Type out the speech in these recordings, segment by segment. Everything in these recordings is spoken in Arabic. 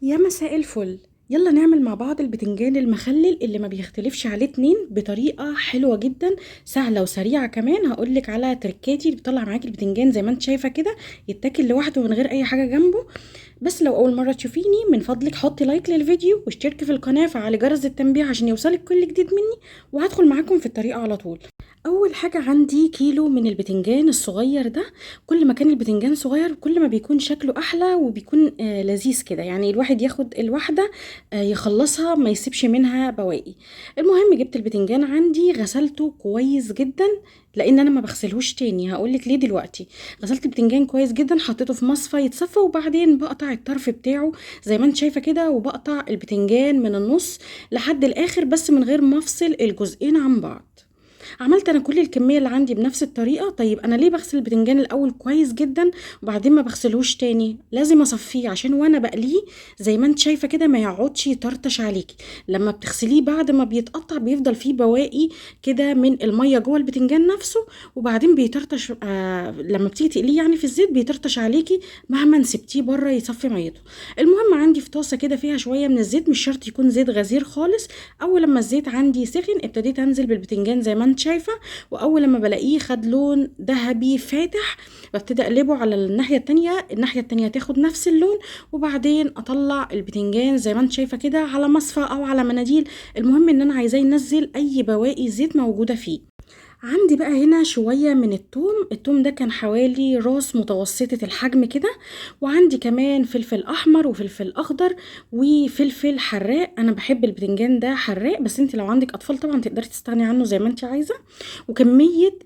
يا مساء الفل. يلا نعمل مع بعض البتنجان المخلل اللي ما بيختلفش عليه اتنين بطريقة حلوة جدا، سهلة وسريعة كمان. هقولك على تركاتي اللي بتطلع معاكي البتنجان زي ما انت شايفة كده، يتاكل لوحده من غير اي حاجة جنبه. بس لو اول مرة تشوفيني من فضلك حطي لايك للفيديو واشتركي في القناة وفعلي جرس التنبيه عشان يوصلك كل جديد مني، وهدخل معاكم في الطريقة على طول. اول حاجة عندي كيلو من البتنجان الصغير ده. كل ما كان البتنجان صغير كل ما بيكون شكله احلى وبيكون لذيذ كده، يعني الواحد ياخد الواحدة يخلصها ما يسيبش منها بواقي. المهم جبت البتنجان عندي غسلته كويس جدا، لان انا ما بغسلهوش تاني. هقولك ليه دلوقتي. غسلت البتنجان كويس جدا، حطيته في مصفى يتصفى، وبعدين بقطع الطرف بتاعه زي ما انت شايفه كده، وبقطع البتنجان من النص لحد الاخر بس من غير ما افصل الجزئين عن بعض. عملت انا كل الكميه اللي عندي بنفس الطريقه. طيب انا ليه بغسل البتنجان الاول كويس جدا وبعدين ما بغسلهوش تاني؟ لازم اصفيه عشان وانا بقليه زي ما انت شايفه كده ما يقعدش يطرطش عليكي. لما بتغسليه بعد ما بيتقطع بيفضل فيه بواقي كده من الميه جوه البتنجان نفسه، وبعدين بيطرطش. لما بتيجي تقليه يعني في الزيت بيطرطش عليكي مهما سبتيه بره يصفي ميته. المهم عندي في طاسه كده فيها شويه من الزيت، مش شرط يكون زيت غزير خالص. اول لما الزيت عندي سخن ابتديت انزل بالبتنجان زي ما انت شايفه، واول لما بلاقيه خد لون ذهبي فاتح ببتدي اقلبه على الناحيه التانية، الناحيه التانية تاخد نفس اللون، وبعدين اطلع البتنجان زي ما انت شايفه كده على مصفى او على مناديل. المهم ان انا عايزاه ينزل اي بواقي زيت موجوده فيه. عندي بقى هنا شوية من التوم ده كان حوالي راس متوسطة الحجم كده. وعندي كمان فلفل أحمر وفلفل أخضر وفلفل حراق. أنا بحب البتنجان ده حراق، بس انت لو عندك أطفال طبعا تقدري تستغني عنه زي ما انت عايزة. وكمية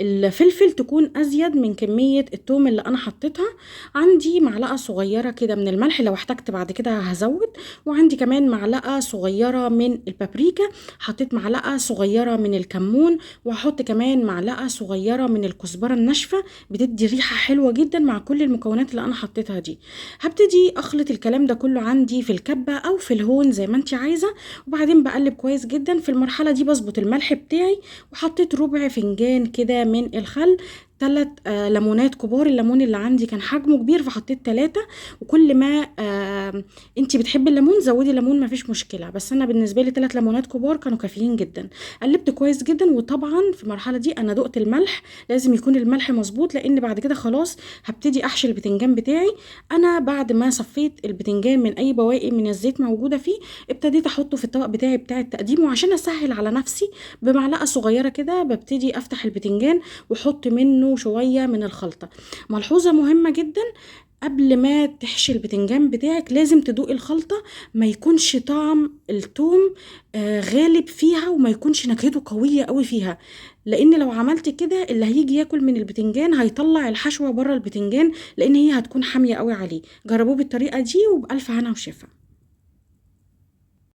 الفلفل تكون أزيد من كمية التوم اللي أنا حطيتها. عندي معلقة صغيرة كده من الملح، لو احتجت بعد كده هزود. وعندي كمان معلقة صغيرة من البابريكا. حطيت معلقة صغيرة من الكمون، وهحط كمان معلقه صغيره من الكزبره الناشفه، بتدي ريحه حلوه جدا مع كل المكونات اللي انا حطيتها دي. هبتدي اخلط الكلام ده كله عندي في الكبه او في الهون زي ما انت عايزه، وبعدين بقلب كويس جدا. في المرحله دي بظبط الملح بتاعي، وحطيت ربع فنجان كده من الخل، 3 ليمونات كبار. الليمون اللي عندي كان حجمه كبير فحطيت 3. وكل ما انتي بتحبي الليمون زودي ليمون مفيش مشكله، بس انا بالنسبه لي 3 ليمونات كبار كانوا كافيين جدا. قلبت كويس جدا، وطبعا في المرحله دي انا دقت الملح، لازم يكون الملح مظبوط لان بعد كده خلاص هبتدي احشي البتنجان بتاعي. انا بعد ما صفيت البتنجان من اي بواقي من الزيت موجوده فيه، ابتديت احطه في الطبق بتاعي بتاع التقديم. وعشان اسهل على نفسي بمعلقه صغيره كده ببتدي افتح البتنجان واحط منه شويه من الخلطه. ملحوظه مهمه جدا، قبل ما تحشي البتنجان بتاعك لازم تدوقي الخلطة، ما يكونش طعم التوم غالب فيها، وما يكونش نكهته قوية قوي فيها. لان لو عملت كده اللي هيجي ياكل من البتنجان هيطلع الحشوة بره البتنجان، لان هي هتكون حامية قوي عليه. جربوه بالطريقة دي وبألف هنا وشفا.